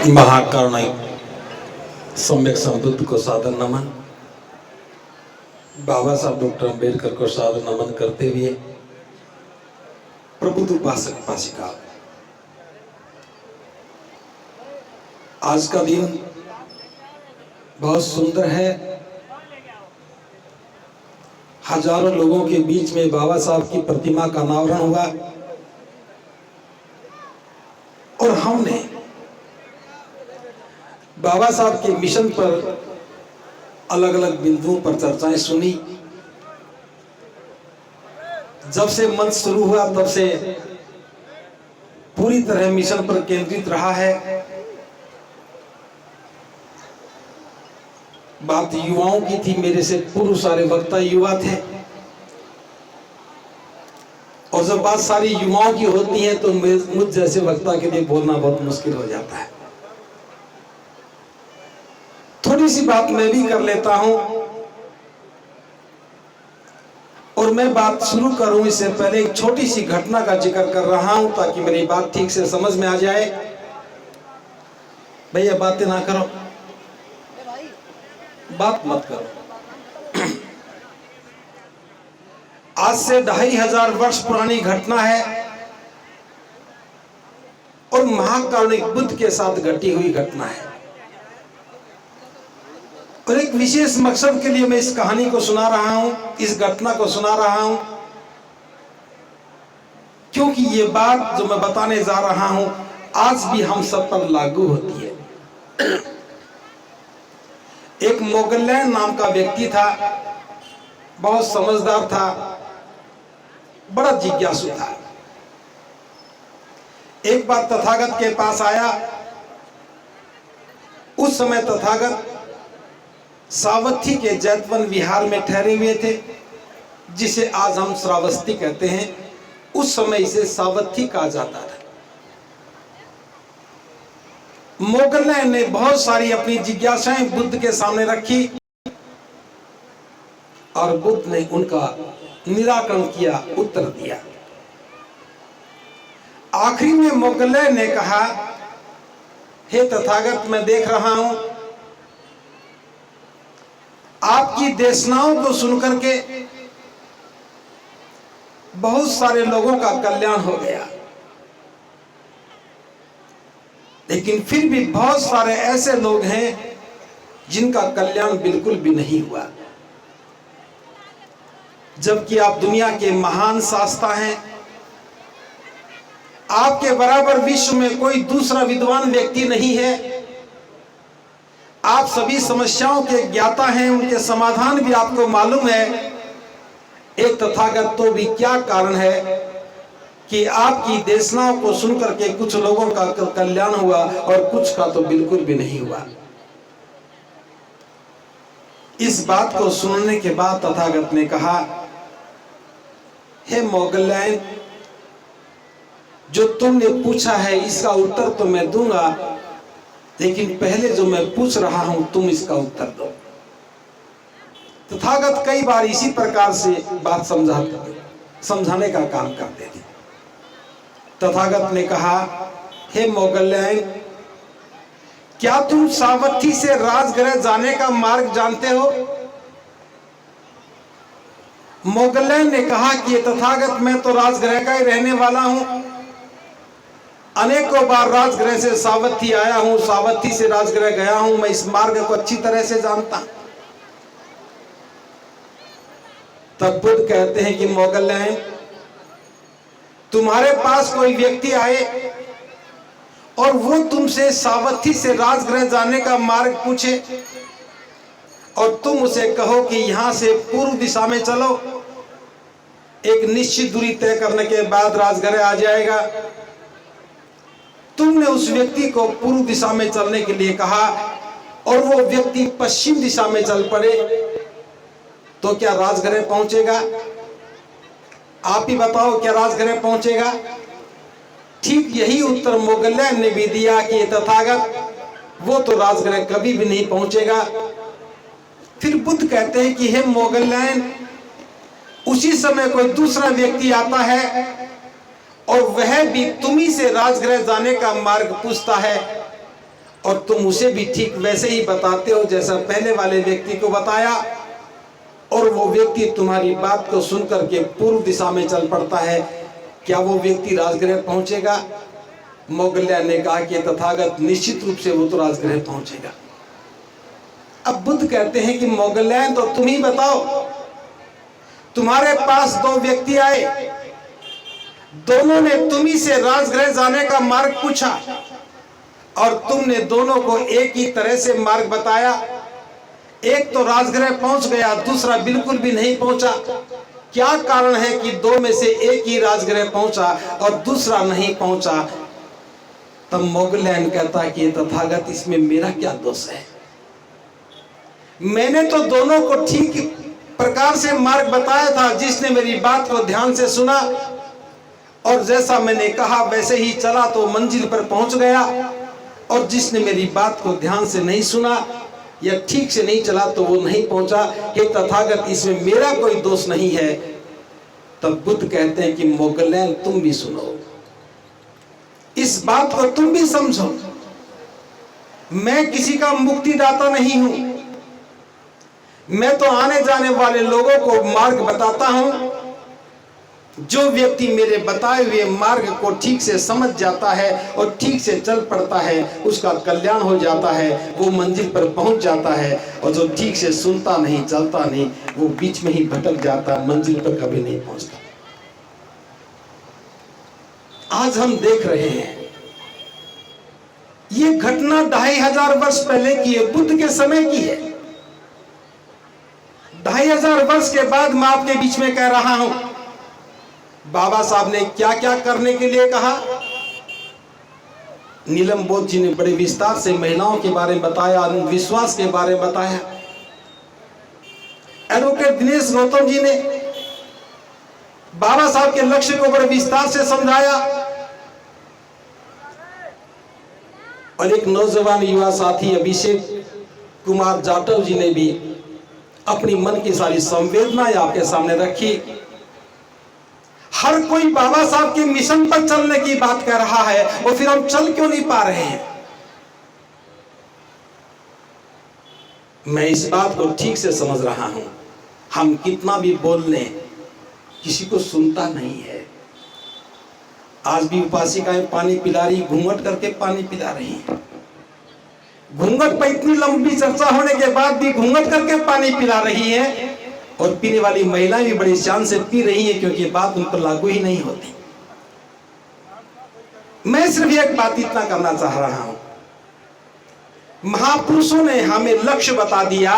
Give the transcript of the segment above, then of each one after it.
महाकरुणिक सम्यक संबुद्ध को सादर नमन। बाबा साहब डॉक्टर अंबेडकर को सादर नमन करते हुए प्रबुद्ध उपासक उपासिका, आज का दिन बहुत सुंदर है। हजारों लोगों के बीच में बाबा साहब की प्रतिमा का अनावरण हुआ और हमने बाबा साहब के मिशन पर अलग अलग बिंदुओं पर चर्चाएं सुनी। जब से मंच शुरू हुआ तब से पूरी तरह मिशन पर केंद्रित रहा है। बात युवाओं की थी, मेरे से पूर्व सारे वक्ता युवा थे, और जब बात सारी युवाओं की होती है तो मुझ जैसे वक्ता के लिए बोलना बहुत मुश्किल हो जाता है। थोड़ी सी बात मैं भी कर लेता हूं, और मैं बात शुरू करूं इससे पहले एक छोटी सी घटना का जिक्र कर रहा हूं ताकि मेरी बात ठीक से समझ में आ जाए। भैया बातें ना करो, बात मत करो। आज से 2500 वर्ष पुरानी घटना है और महाकारुणिक बुद्ध के साथ घटी हुई घटना है, और एक विशेष मकसद के लिए मैं इस कहानी को सुना रहा हूं, इस घटना को सुना रहा हूं, क्योंकि ये बात जो मैं बताने जा रहा हूं आज भी हम सब पर लागू होती है। एक मोगलैंड नाम का व्यक्ति था, बहुत समझदार था, बड़ा जिज्ञासु था। एक बार तथागत के पास आया। उस समय तथागत सावथी के जैतवन विहार में ठहरे हुए थे, जिसे आज हम श्रावस्ती कहते हैं। उस समय इसे सावथी कहा जाता था। मोगलैंड ने बहुत सारी अपनी जिज्ञासाएं बुद्ध के सामने रखी और बुद्ध ने उनका निराकरण किया, उत्तर दिया। आखिरी में मोगलैंड ने कहा, हे तथागत, मैं देख रहा हूं आपकी देशनाओं को सुनकर के बहुत सारे लोगों का कल्याण हो गया, लेकिन फिर भी बहुत सारे ऐसे लोग हैं जिनका कल्याण बिल्कुल भी नहीं हुआ। जबकि आप दुनिया के महान शास्त्रा हैं, आपके बराबर विश्व में कोई दूसरा विद्वान व्यक्ति नहीं है। आप सभी समस्याओं के ज्ञाता हैं, उनके समाधान भी आपको मालूम है। एक तथागत, तो भी क्या कारण है कि आपकी देशनाओं को सुनकर के कुछ लोगों का कल्याण हुआ और कुछ का तो बिल्कुल भी नहीं हुआ। इस बात को सुनने के बाद तथागत ने कहा, हे मोगलैंड, जो तुमने पूछा है इसका उत्तर तो मैं दूंगा, लेकिन पहले जो मैं पूछ रहा हूं तुम इसका उत्तर दो। तथागत कई बार इसी प्रकार से बात समझाने का काम करते थे। तथागत ने कहा, हे मोगलैंड, क्या तुम सावथी से राजगृह जाने का मार्ग जानते हो? मोगलैंड ने कहा कि तथागत, मैं तो राजगृह का ही रहने वाला हूं, अनेकों बार राजगृह से सावथी आया हूं, सावथी से राजगृह गया हूं, मैं इस मार्ग को अच्छी तरह से जानता। तब बुद्ध कहते हैं कि मोगलैंड, तुम्हारे पास कोई व्यक्ति आए और वो तुमसे सावथी से राजगृह जाने का मार्ग पूछे और तुम उसे कहो कि यहां से पूर्व दिशा में चलो, एक निश्चित दूरी तय करने के बाद राजगृह आ जाएगा। तुमने उस व्यक्ति को पूर्व दिशा में चलने के लिए कहा और वो व्यक्ति पश्चिम दिशा में चल पड़े, तो क्या राजगृह पहुंचेगा? आप ही बताओ, क्या राजगृह पहुंचेगा? ठीक यही उत्तर मोगलैंड ने भी दिया कि तथागत, वो तो राजगृह कभी भी नहीं पहुंचेगा। फिर बुद्ध कहते हैं कि हे मोगलैंड, उसी समय कोई दूसरा व्यक्ति आता है और वह भी तुम्ही से राजगृह जाने का मार्ग पूछता है और तुम उसे भी ठीक वैसे ही बताते हो जैसा पहले वाले व्यक्ति को बताया, और वो व्यक्ति तुम्हारी बात को सुनकर के पूर्व दिशा में चल पड़ता है, क्या वो व्यक्ति राजगृह पहुंचेगा? मोगल्यान ने कहा कि तथागत निश्चित रूप से वो तो राजगृह पहुंचेगा। अब बुद्ध कहते हैं कि मोगल्यान तो तुम ही बताओ, तुम्हारे पास दो व्यक्ति आए, दोनों ने तुम्ही से राजगृह जाने का मार्ग पूछा और तुमने दोनों को एक ही तरह से मार्ग बताया। एक तो राजगृह पहुंच गया, दूसरा बिल्कुल भी नहीं पहुंचा। क्या कारण है कि दो में से एक ही राजगृह पहुंचा और दूसरा नहीं पहुंचा? तब मोगल्यान कहता है कि तथागत इसमें मेरा क्या दोष है? मैंने तो दोनों को ठीक प्रकार से मार्ग बताया था। जिसने मेरी बात को ध्यान से सुना और जैसा मैंने कहा वैसे ही चला तो मंजिल पर पहुंच गया, और जिसने मेरी बात को ध्यान से नहीं सुना या ठीक से नहीं चला तो वो नहीं पहुंचा। हे तथागत इसमें मेरा कोई दोष नहीं है। तब बुद्ध कहते हैं कि मोगल्यान तुम भी सुनो, इस बात को तुम भी समझो, मैं किसी का मुक्तिदाता नहीं हूं। मैं तो आने जाने वाले लोगों को मार्ग बताता हूं। जो व्यक्ति मेरे बताए हुए मार्ग को ठीक से समझ जाता है और ठीक से चल पड़ता है, उसका कल्याण हो जाता है, वो मंजिल पर पहुंच जाता है। और जो ठीक से सुनता नहीं, चलता नहीं, वो बीच में ही भटक जाता, मंजिल पर कभी नहीं पहुंचता। आज हम देख रहे हैं ये घटना 2500 वर्ष पहले की है, बुद्ध के समय की है। 2500 वर्ष के बाद मैं आपके बीच में कह रहा हूं, बाबा साहब ने क्या क्या करने के लिए कहा। नीलम बोध जी ने बड़े विस्तार से महिलाओं के बारे में बताया, विश्वास के बारे में बताया। एडवोकेट दिनेश गौतम जी ने बाबा साहब के लक्ष्य को बड़े विस्तार से समझाया। और एक नौजवान युवा साथी अभिषेक कुमार जाटव जी ने भी अपनी मन की सारी संवेदनाएं आपके सामने रखी। हर कोई बाबा साहब के मिशन पर चलने की बात कर रहा है, और फिर हम चल क्यों नहीं पा रहे हैं? मैं इस बात को ठीक से समझ रहा हूं। हम कितना भी बोल लें, किसी को सुनता नहीं है। आज भी उपासिकाएं पानी पिला रही, घूंघट करके पानी पिला रही हैं। घूंघट पर इतनी लंबी चर्चा होने के बाद भी घूंघट करके पानी पिला रही हैं, और पीने वाली महिलाएं भी बड़ी शान से पी रही हैं, क्योंकि बात उन पर लागू ही नहीं होती। मैं सिर्फ एक बात इतना करना चाह रहा हूं, महापुरुषों ने हमें लक्ष्य बता दिया,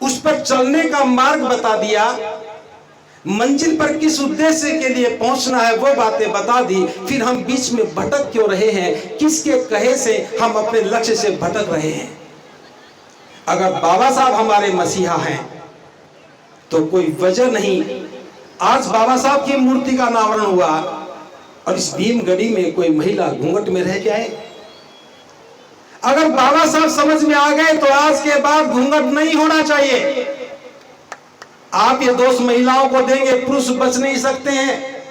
उस पर चलने का मार्ग बता दिया, मंजिल पर किस उद्देश्य के लिए पहुंचना है वो बातें बता दी। फिर हम बीच में भटक क्यों रहे हैं? किसके कहे से हम अपने लक्ष्य से भटक रहे हैं? अगर बाबा साहब हमारे मसीहा हैं तो कोई वजह नहीं आज बाबा साहब की मूर्ति का अनावरण हुआ और इस भीमगढ़ी में कोई महिला घूंघट में रह जाए। अगर बाबा साहब समझ में आ गए तो आज के बाद घूंघट नहीं होना चाहिए। आप ये दोष महिलाओं को देंगे, पुरुष बच नहीं सकते हैं।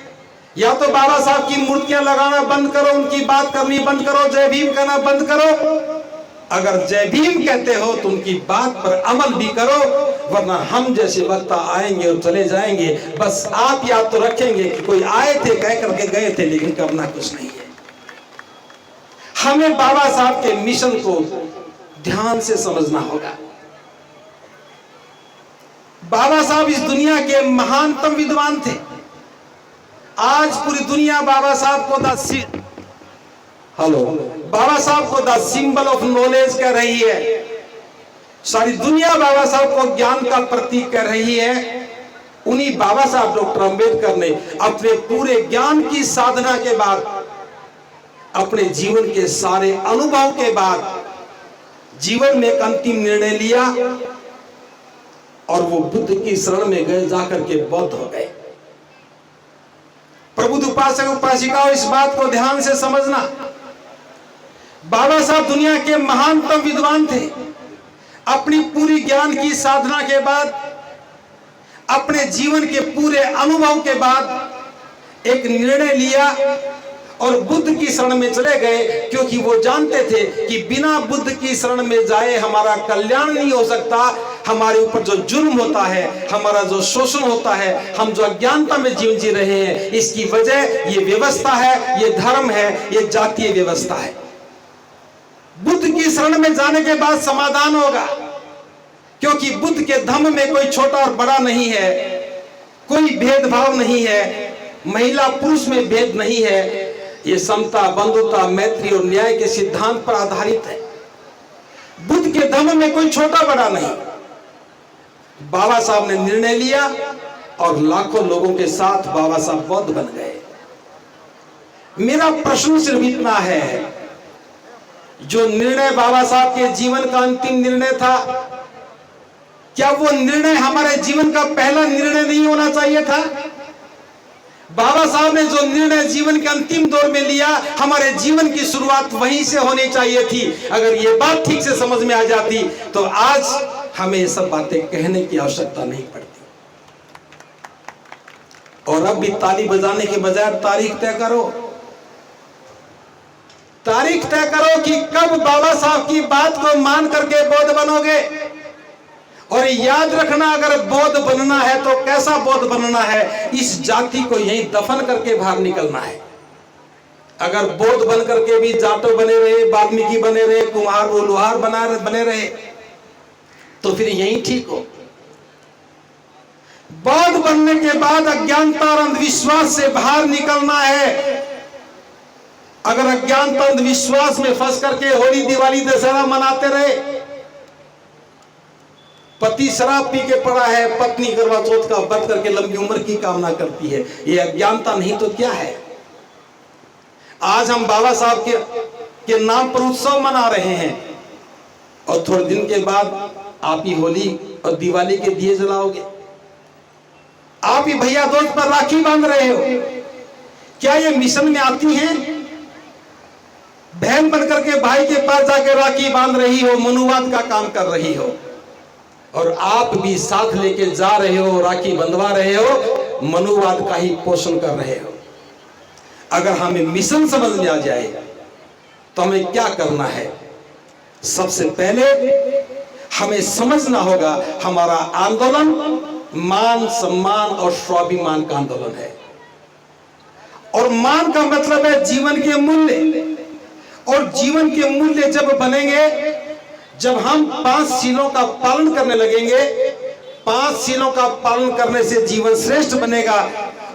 या तो बाबा साहब की मूर्तियां लगाना बंद करो, उनकी बात करनी बंद करो, जय भीम कहना बंद करो। अगर जय भीम कहते हो तो उनकी बात पर अमल भी करो, वरना हम जैसे वक्ता आएंगे और चले जाएंगे। बस आप याद तो रखेंगे कि कोई आए थे, कह करके गए थे, लेकिन करना कुछ नहीं है। हमें बाबा साहब के मिशन को ध्यान से समझना होगा। बाबा साहब इस दुनिया के महानतम विद्वान थे। आज पूरी दुनिया बाबा साहब को बाबा साहब को द सिंबल ऑफ नॉलेज कह रही है। सारी दुनिया बाबा साहब को ज्ञान का प्रतीक कह रही है। उन्हीं बाबा साहब डॉक्टर अंबेडकर ने अपने पूरे ज्ञान की साधना के बाद, अपने जीवन के सारे अनुभव के बाद जीवन में एक अंतिम निर्णय लिया और वो बुद्ध की शरण में गए, जाकर के बौद्ध हो गए। प्रबुद्ध उपासक उपासिकाओं, इस बात को ध्यान से समझना। बाबा साहब दुनिया के महानतम विद्वान थे। अपनी पूरी ज्ञान की साधना के बाद, अपने जीवन के पूरे अनुभव के बाद एक निर्णय लिया और बुद्ध की शरण में चले गए, क्योंकि वो जानते थे कि बिना बुद्ध की शरण में जाए हमारा कल्याण नहीं हो सकता। हमारे ऊपर जो जुल्म होता है, हमारा जो शोषण होता है, हम जो अज्ञानता में जीवन जी रहे हैं, इसकी वजह ये व्यवस्था है, ये धर्म है, ये जातीय व्यवस्था है। बुद्ध की शरण में जाने के बाद समाधान होगा, क्योंकि बुद्ध के धम्म में कोई छोटा और बड़ा नहीं है, कोई भेदभाव नहीं है, महिला पुरुष में भेद नहीं है। ये समता, बंधुता, मैत्री और न्याय के सिद्धांत पर आधारित है। बुद्ध के धम्म में कोई छोटा बड़ा नहीं। बाबा साहब ने निर्णय लिया और लाखों लोगों के साथ बाबा साहब बौद्ध बन गए। मेरा प्रश्न सिर्फ इतना है, जो निर्णय बाबा साहब के जीवन का अंतिम निर्णय था, क्या वो निर्णय हमारे जीवन का पहला निर्णय नहीं होना चाहिए था? बाबा साहब ने जो निर्णय जीवन के अंतिम दौर में लिया, हमारे जीवन की शुरुआत वहीं से होनी चाहिए थी। अगर ये बात ठीक से समझ में आ जाती तो आज हमें ये सब बातें कहने की आवश्यकता नहीं पड़ती। और अब भी ताली बजाने के बजाय तारीख तय करो। तारीख तय करो कि कब बाबा साहब की बात को मान करके बौद्ध बनोगे। और याद रखना, अगर बौद्ध बनना है तो कैसा बौद्ध बनना है? इस जाति को यहीं दफन करके बाहर निकलना है। अगर बौद्ध बन करके भी जाटो बने रहे, वाल्मीकि बने रहे, कुम्हार वो लोहार बने रहे, तो फिर यहीं ठीक हो। बौद्ध बनने के बाद अज्ञानता और अंधविश्वास से बाहर निकलना है। अगर अज्ञानता अंधविश्वास में फंस करके होली, दिवाली, दशहरा मनाते रहे, पति शराब पी के पड़ा है, पत्नी करवा चौथ का व्रत करके लंबी उम्र की कामना करती है, ये अज्ञानता नहीं तो क्या है? आज हम बाबा साहब के नाम पर उत्सव मना रहे हैं और थोड़े दिन के बाद आप ही होली और दिवाली के दिए जलाओगे। आप ही भैया दोस्त पर राखी बांध रहे हो। क्या ये मिशन में आती हैं? बहन बनकर के भाई के पास जाके राखी बांध रही हो, मनुवाद का काम कर रही हो, और आप भी साथ लेके जा रहे हो, राखी बंधवा रहे हो, मनुवाद का ही पोषण कर रहे हो। अगर हमें मिशन समझ में आ जाए तो हमें क्या करना है? सबसे पहले हमें समझना होगा, हमारा आंदोलन मान, सम्मान और स्वाभिमान का आंदोलन है। और मान का मतलब है जीवन के मूल्य। और जीवन के मूल्य जब बनेंगे, जब हम 5 सीलों का पालन करने लगेंगे। 5 सीलों का पालन करने से जीवन श्रेष्ठ बनेगा,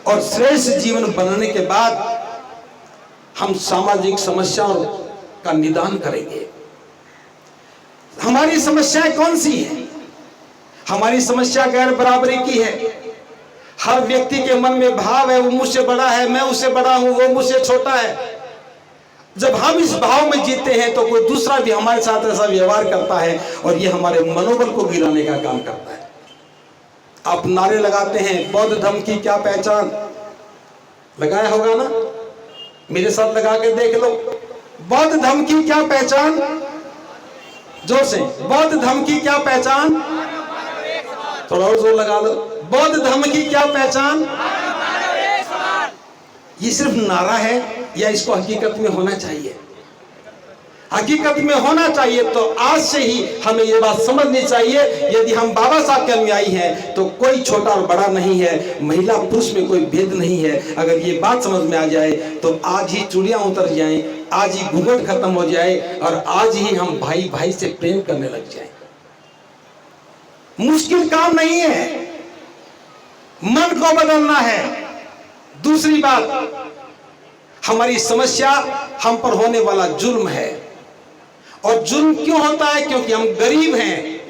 और श्रेष्ठ जीवन बनने के बाद हम सामाजिक समस्याओं का निदान करेंगे। हमारी समस्याएं कौन सी हैं? हमारी समस्या गैर बराबरी की है। हर व्यक्ति के मन में भाव है, वो मुझसे बड़ा है, मैं उससे बड़ा हूं, वो मुझसे छोटा है। जब हम इस भाव में जीते हैं तो कोई दूसरा भी हमारे साथ ऐसा व्यवहार करता है, और ये हमारे मनोबल को गिराने का काम करता है। आप नारे लगाते हैं, बौद्ध धर्म की क्या पहचान? लगाया होगा ना? मेरे साथ लगा के देख लो। बौद्ध धर्म की क्या पहचान? जोर से, बौद्ध धर्म की क्या पहचान? थोड़ा और जोर लगा लो। बौद्ध धर्म की क्या पहचान? ये सिर्फ नारा है या इसको हकीकत में होना चाहिए? हकीकत में होना चाहिए तो आज से ही हमें ये बात समझनी चाहिए, यदि हम बाबा साहब के अनुयायी हैं तो कोई छोटा और बड़ा नहीं है, महिला पुरुष में कोई भेद नहीं है। अगर ये बात समझ में आ जाए तो आज ही चूड़ियां उतर जाएं, आज ही घूंघट खत्म हो जाए, और आज ही हम भाई भाई से प्रेम करने लग जाएं। मुश्किल काम नहीं है, मन को बदलना है। दूसरी बात, हमारी समस्या हम पर होने वाला जुल्म है। और जुल्म क्यों होता है? क्योंकि हम गरीब हैं,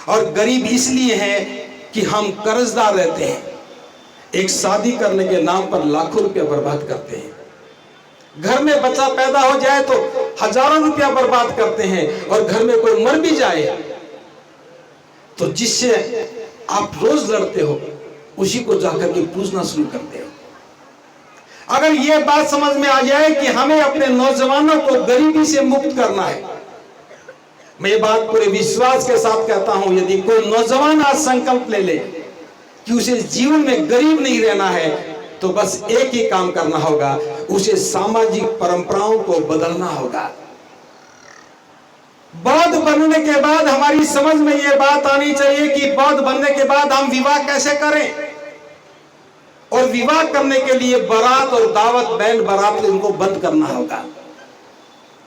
और गरीब इसलिए हैं कि हम कर्जदार रहते हैं। एक शादी करने के नाम पर लाखों रुपया बर्बाद करते हैं। घर में बच्चा पैदा हो जाए तो हजारों रुपया बर्बाद करते हैं, और घर में कोई मर भी जाए तो जिससे आप रोज लड़ते हो उसी को जाकर के पूछना शुरू करते हो। अगर ये बात समझ में आ जाए कि हमें अपने नौजवानों को गरीबी से मुक्त करना है, मैं ये बात पूरे विश्वास के साथ कहता हूं, यदि कोई नौजवान आज संकल्प ले ले कि उसे जीवन में गरीब नहीं रहना है, तो बस एक ही काम करना होगा, उसे सामाजिक परंपराओं को बदलना होगा। बौद्ध बनने के बाद हमारी समझ में यह बात आनी चाहिए कि बौद्ध बनने के बाद हम विवाह कैसे करें, और विवाह करने के लिए बारात और दावत बैंड बारात इनको बंद करना होगा।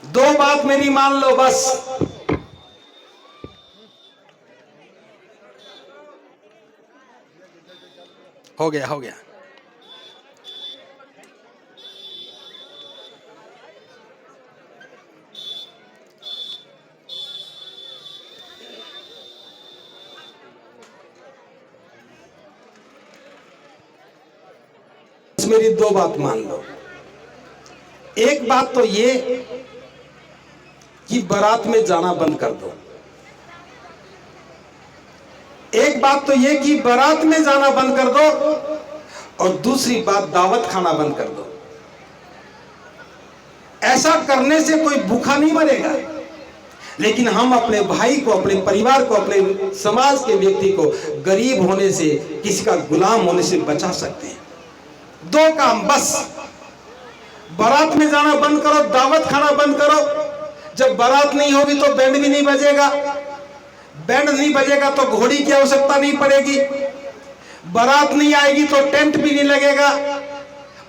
दो बात मेरी मान लो बस। हो गया हो गया। मेरी दो बात मान लो। एक बात तो ये कि बारात में जाना बंद कर दो। एक बात तो ये कि बारात में जाना बंद कर दो, और दूसरी बात दावत खाना बंद कर दो। ऐसा करने से कोई भूखा नहीं मरेगा, लेकिन हम अपने भाई को, अपने परिवार को, अपने समाज के व्यक्ति को गरीब होने से, किसी का गुलाम होने से बचा सकते हैं। दो काम बस। बारात में जाना बंद करो, दावत खाना बंद करो। जब बारात नहीं होगी तो बैंड भी नहीं बजेगा, बैंड नहीं बजेगा तो घोड़ी की आवश्यकता नहीं पड़ेगी, बारात नहीं आएगी तो टेंट भी नहीं लगेगा,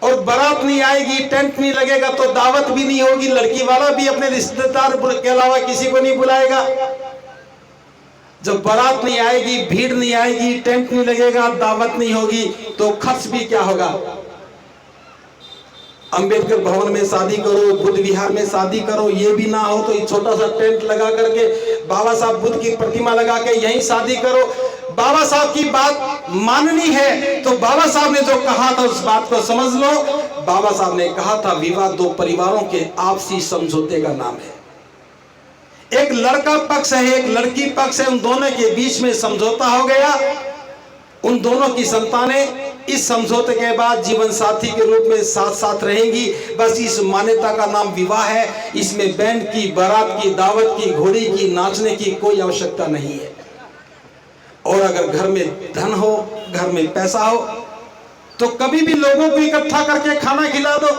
और बारात नहीं आएगी, टेंट नहीं लगेगा तो दावत भी नहीं होगी। लड़की वाला भी अपने रिश्तेदार के अलावा किसी को नहीं बुलाएगा। जब बारात नहीं आएगी, भीड़ नहीं आएगी, टेंट नहीं लगेगा, दावत नहीं होगी, तो खर्च भी क्या होगा। अंबेडकर भवन में शादी करो, बुद्ध विहार में शादी करो, ये भी ना हो तो एक छोटा सा टेंट लगा करके बाबा साहब बुद्ध की प्रतिमा लगा के यहीं शादी करो। बाबा साहब की बात माननी है तो बाबा साहब ने जो कहा था उस बात को समझ लो। बाबा साहब ने कहा था विवाह दो परिवारों के आपसी समझौते का नाम है। एक लड़का पक्ष है, एक लड़की पक्ष है, उन दोनों के बीच में समझौता हो गया। उन दोनों की संतानें इस समझौते के बाद जीवन साथी के रूप में साथ साथ रहेंगी। बस इस मान्यता का नाम विवाह है। इसमें बैंड की, बारात की, दावत की, घोड़ी की, नाचने की कोई आवश्यकता नहीं है। और अगर घर में धन हो, घर में पैसा हो, तो कभी भी लोगों को इकट्ठा करके खाना खिला दो।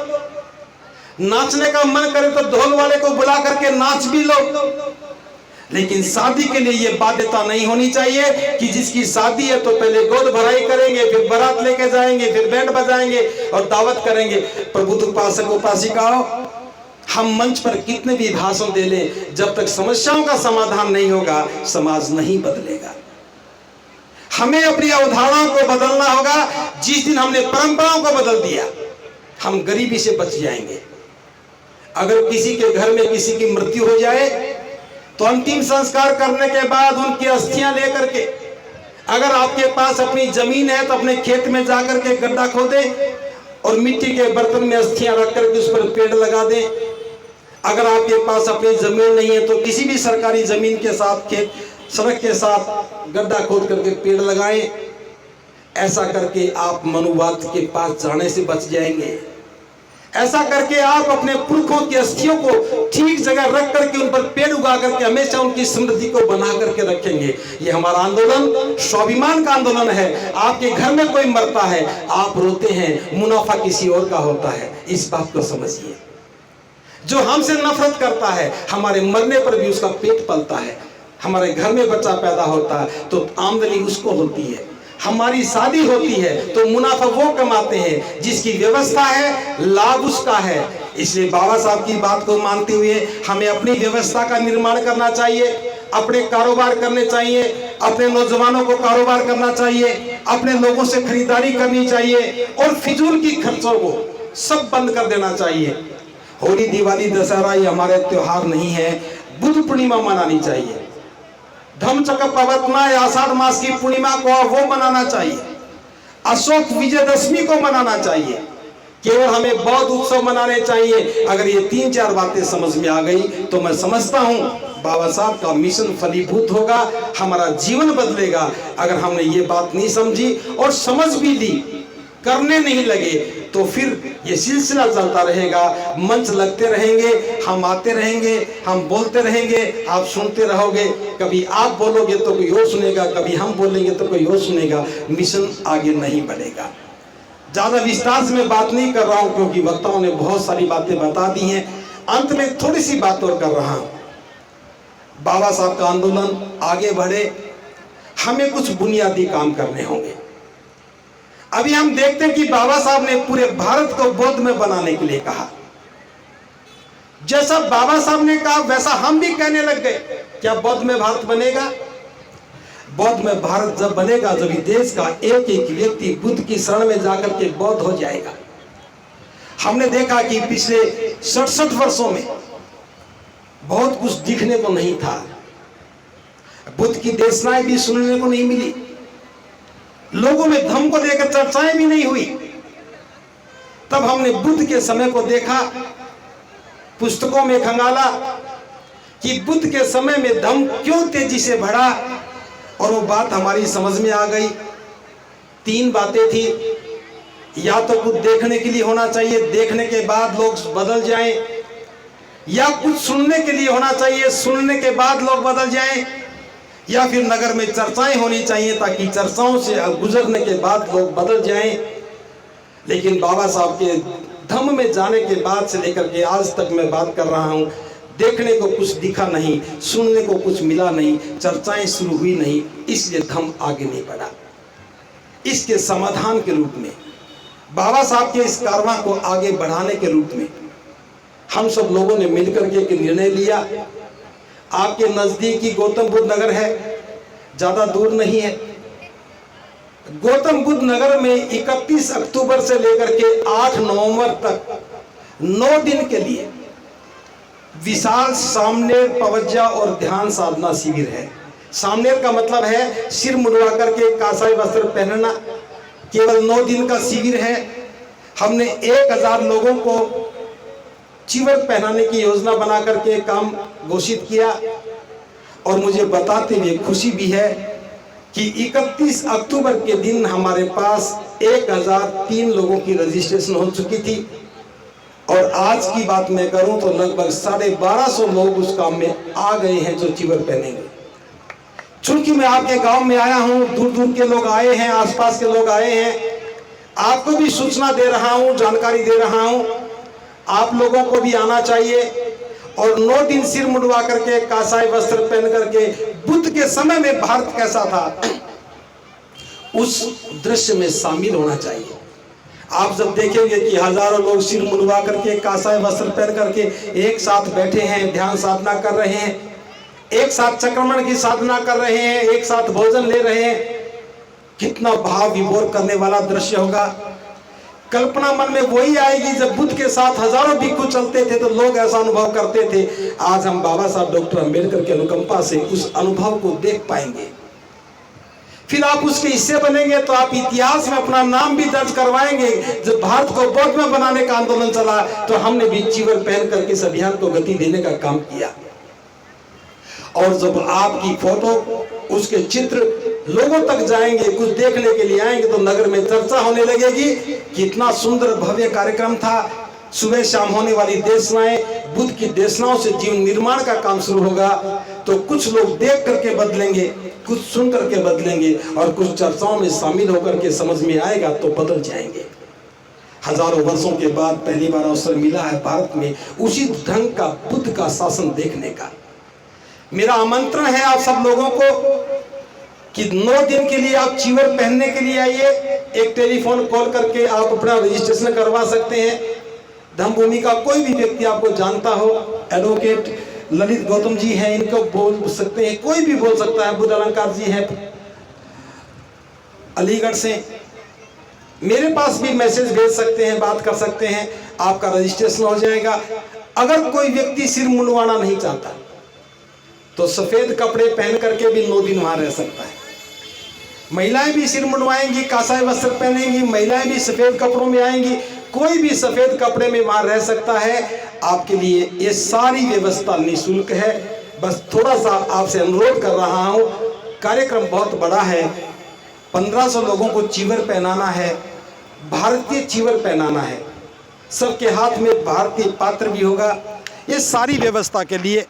नाचने का मन करे तो ढोल वाले को बुला करके नाच भी लो। लेकिन शादी के लिए यह बाध्यता नहीं होनी चाहिए कि जिसकी शादी है तो पहले गोद भराई करेंगे, फिर बारात लेके जाएंगे, फिर बैंड बजाएंगे और दावत करेंगे। प्रबुद्ध उपासक उपासिकाओं, हम मंच पर कितने भी भाषण दे लें, जब तक समस्याओं का समाधान नहीं होगा समाज नहीं बदलेगा। हमें अपनी अवधारणाओं को बदलना होगा। जिस दिन हमने परंपराओं को बदल दिया, हम गरीबी से बच जाएंगे। अगर किसी के घर में किसी की मृत्यु हो जाए तो अंतिम संस्कार करने के बाद उनकी अस्थियां लेकर के, अगर आपके पास अपनी जमीन है तो अपने खेत में जाकर के गड्ढा खोदे और मिट्टी के बर्तन में अस्थियां रख करके उस पर पेड़ लगा दें। अगर आपके पास अपनी जमीन नहीं है तो किसी भी सरकारी जमीन के साथ, खेत सड़क के साथ गड्ढा खोद करके पेड़ लगाएं। ऐसा करके आप मनुवाद के पास जाने से बच जाएंगे। ऐसा करके आप अपने पुरखों की अस्थियों को ठीक जगह रख करके उन पर पेड़ उगा करके हमेशा उनकी समृद्धि को बना करके रखेंगे। ये हमारा आंदोलन स्वाभिमान का आंदोलन है। आपके घर में कोई मरता है, आप रोते हैं, मुनाफा किसी और का होता है। इस बात को समझिए। जो हमसे नफरत करता है, हमारे मरने पर भी उसका पेट पलता है। हमारे घर में बच्चा पैदा होता है तो आमदनी उसको होती है। हमारी शादी होती है तो मुनाफा वो कमाते हैं। जिसकी व्यवस्था है लाभ उसका है। इसलिए बाबा साहब की बात को मानते हुए हमें अपनी व्यवस्था का निर्माण करना चाहिए, अपने कारोबार करने चाहिए, अपने नौजवानों को कारोबार करना चाहिए, अपने लोगों से खरीदारी करनी चाहिए और फिजूल की खर्चों को सब बंद कर देना चाहिए। होली, दिवाली, दशहरा ये हमारे त्योहार नहीं है। बुद्ध पूर्णिमा मनानी चाहिए। धम्मचक्र प्रवर्तना आषाढ़ मास की पूर्णिमा को वो मनाना चाहिए। अशोक विजयदशमी को मनाना चाहिए। केवल हमें बौद्ध उत्सव मनाने चाहिए। अगर ये 3-4 बातें समझ में आ गई तो मैं समझता हूँ बाबा साहब का मिशन फलीभूत होगा, हमारा जीवन बदलेगा। अगर हमने ये बात नहीं समझी और समझ भी ली, करने नहीं लगे, तो फिर ये सिलसिला चलता रहेगा। मंच लगते रहेंगे, हम आते रहेंगे, हम बोलते रहेंगे, आप सुनते रहोगे। कभी आप बोलोगे तो कोई और सुनेगा, कभी हम बोलेंगे तो कोई और सुनेगा। मिशन आगे नहीं बढ़ेगा। ज्यादा विस्तार से मैं बात नहीं कर रहा हूं क्योंकि वक्ताओं ने बहुत सारी बातें बता दी हैं। अंत में थोड़ी सी बात और कर रहा हूं। बाबा साहब का आंदोलन आगे बढ़े, हमें कुछ बुनियादी काम करने होंगे। अभी हम देखते हैं कि बाबा साहब ने पूरे भारत को बौद्ध में बनाने के लिए कहा। जैसा बाबा साहब ने कहा वैसा हम भी कहने लग गए। क्या बौद्ध में भारत बनेगा? बौद्ध में भारत जब बनेगा जब देश का एक एक व्यक्ति बुद्ध की शरण में जाकर के बौद्ध हो जाएगा। हमने देखा कि पिछले 67 वर्षों में बहुत कुछ दिखने को नहीं था। बुद्ध की देशनाएं भी सुनने को नहीं मिली, लोगों में धर्म को लेकर चर्चाएं भी नहीं हुई। तब हमने बुद्ध के समय को देखा, पुस्तकों में खंगाला कि बुद्ध के समय में धर्म क्यों तेजी से बढ़ा, और वो बात हमारी समझ में आ गई। 3 बातें थी। या तो कुछ देखने के लिए होना चाहिए, देखने के बाद लोग बदल जाएं, या कुछ सुनने के लिए होना चाहिए, सुनने के बाद लोग बदल जाएं, या फिर नगर में चर्चाएं होनी चाहिए ताकि चर्चाओं से गुजरने के बाद लोग बदल जाएं। लेकिन बाबा साहब के धम्म में जाने के बाद से लेकर के आज तक मैं बात कर रहा हूं, देखने को कुछ दिखा नहीं, सुनने को कुछ मिला नहीं, चर्चाएं शुरू हुई नहीं, इसलिए धम्म आगे नहीं बढ़ा। इसके समाधान के रूप में बाबा साहब के इस कारवां को आगे बढ़ाने के रूप में हम सब लोगों ने मिलकर के एक निर्णय लिया। आपके नजदीकी गौतम बुद्ध नगर है, ज्यादा दूर नहीं है। गौतम बुद्ध नगर में 31 अक्टूबर से लेकर के 8 नवंबर तक 9 दिन के लिए विशाल सामनेर, पवज्जा और ध्यान साधना शिविर है। सामनेर का मतलब है सिर मुंडवा करके कासाई वस्त्र पहनना। केवल 9 दिन का शिविर है। हमने 1000 लोगों को चिवर पहनाने की योजना बना करके काम घोषित किया, और मुझे बताते हुए खुशी भी है कि 31 अक्टूबर के दिन हमारे पास 1003 लोगों की रजिस्ट्रेशन हो चुकी थी, और आज की बात मैं करूं तो लगभग 1250 लोग उस काम में आ गए हैं जो चिवर पहनेंगे। चूंकि मैं आपके गांव में आया हूं, दूर दूर के लोग आए हैं, आसपास के लोग आए हैं, आपको भी सूचना दे रहा हूं, जानकारी दे रहा हूं। आप लोगों को भी आना चाहिए और 9 दिन सिर मुंडवा करके, कासाई वस्त्र पहन करके बुद्ध के समय में भारत कैसा था उस दृश्य में शामिल होना चाहिए। आप जब देखेंगे कि हजारों लोग सिर मुंडवा करके, कासाई वस्त्र पहन करके एक साथ बैठे हैं, ध्यान साधना कर रहे हैं, एक साथ चक्रमण की साधना कर रहे हैं, एक साथ भोजन ले रहे हैं, कितना भाव विभोर करने वाला दृश्य होगा। कल्पना मन में वही आएगी जब बुद्ध के साथ हजारों भिक्षु चलते थे तो लोग ऐसा अनुभव करते थे। आज हम बाबा साहब डॉक्टर अंबेडकर के अनुकंपा से उस अनुभव को देख पाएंगे। फिर आप उसके हिस्से बनेंगे तो आप इतिहास में अपना नाम भी दर्ज करवाएंगे। जब भारत को बौद्ध में बनाने का आंदोलन चला तो हमने भी चिवर पहन करके इस अभियान को गति देने का काम किया। और जब आपकी फोटो, उसके चित्र लोगों तक जाएंगे, कुछ देखने के लिए आएंगे तो नगर में चर्चा होने लगेगी। कितना सुंदर भव्य कार्यक्रम था। सुबह शाम होने वाली देशनाएं, बुद्ध की देशनाओं से जीवन निर्माण का काम शुरू होगा। तो कुछ लोग देख करके बदलेंगे, कुछ सुन करके बदलेंगे, और कुछ चर्चाओं में शामिल होकर के समझ में आएगा तो बदल जाएंगे। हजारों वर्षों के बाद पहली बार अवसर मिला है भारत में उसी ढंग का बुद्ध का शासन देखने का। मेरा आमंत्रण है आप सब लोगों को कि 9 दिन के लिए आप चिवर पहनने के लिए आइए। एक टेलीफोन कॉल करके आप अपना रजिस्ट्रेशन करवा सकते हैं। धम्मभूमि का कोई भी व्यक्ति आपको जानता हो, एडवोकेट ललित गौतम जी हैं, इनको बोल सकते हैं, कोई भी बोल सकता है। बुद्ध अलंकार जी हैं अलीगढ़ से, मेरे पास भी मैसेज भेज सकते हैं, बात कर सकते हैं, आपका रजिस्ट्रेशन हो जाएगा। अगर कोई व्यक्ति सिर मुंडवाना नहीं चाहता तो सफेद कपड़े पहन करके भी 9 दिन वहां रह सकता है। महिलाएं भी सिर मुंडवाएंगी, कासाई वस्त्र पहनेंगी, महिलाएं भी सफेद कपड़ों में आएंगी, कोई भी सफेद कपड़े में वहां रह सकता है। आपके लिए ये सारी व्यवस्था निःशुल्क है। बस थोड़ा सा आपसे अनुरोध कर रहा हूं, कार्यक्रम बहुत बड़ा है। 1500 लोगों को चिवर पहनाना है, भारतीय चिवर पहनाना है, सबके हाथ में भारतीय पात्र भी होगा। ये सारी व्यवस्था के लिए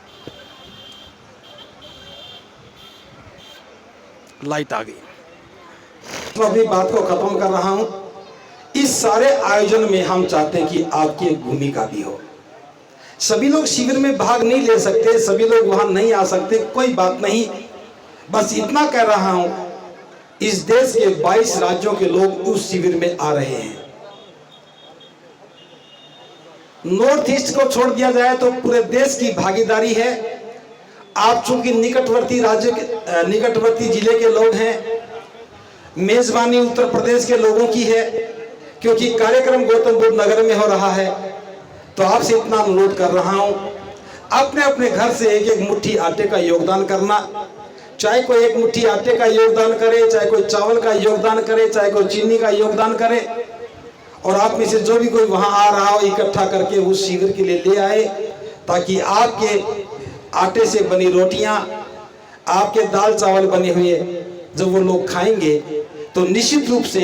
लाइट आ गई। तो अभी बात को खत्म कर रहा हूं। इस सारे आयोजन में हम चाहते हैं कि आपकी एक भूमिका भी हो। सभी लोग शिविर में भाग नहीं ले सकते, सभी लोग वहां नहीं आ सकते, कोई बात नहीं। बस इतना कह रहा हूं, इस देश के 22 राज्यों के लोग उस शिविर में आ रहे हैं। नॉर्थ ईस्ट को छोड़ दिया जाए तो पूरे देश की भागीदारी है। आप चूंकि निकटवर्ती राज्य के निकटवर्ती जिले के लोग हैं, मेजबानी उत्तर प्रदेश के लोगों की है, क्योंकि कार्यक्रम गौतम बुद्ध नगर में हो रहा है। तो आपसे इतना अनुरोध कर रहा हूं, अपने अपने घर से एक एक मुट्ठी आटे का योगदान करना। चाहे कोई एक मुट्ठी आटे का योगदान करे, चाहे कोई चावल का योगदान करे, चाहे कोई चीनी का योगदान करे, और आप में से जो भी कोई वहां आ रहा हो इकट्ठा करके उस शिविर के लिए ले आए, ताकि आपके आटे से बनी रोटियां, आपके दाल चावल बने हुए जब वो लोग खाएंगे तो निश्चित रूप से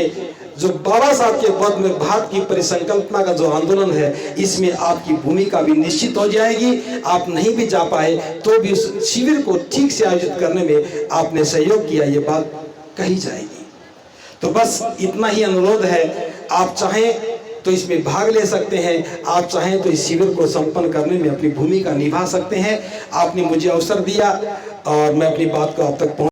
जो बाबा साहब के पद में भारत की परिसंकल्पना का जो आंदोलन है, इसमें आपकी भूमिका भी निश्चित हो जाएगी। आप नहीं भी जा पाए तो भी उस शिविर को ठीक से आयोजित करने में आपने सहयोग किया, ये बात कही जाएगी। तो बस इतना ही अनुरोध है। आप चाहें तो इसमें भाग ले सकते हैं, आप चाहें तो इस शिविर को संपन्न करने में अपनी भूमिका निभा सकते हैं। आपने मुझे अवसर दिया और मैं अपनी बात को आप तक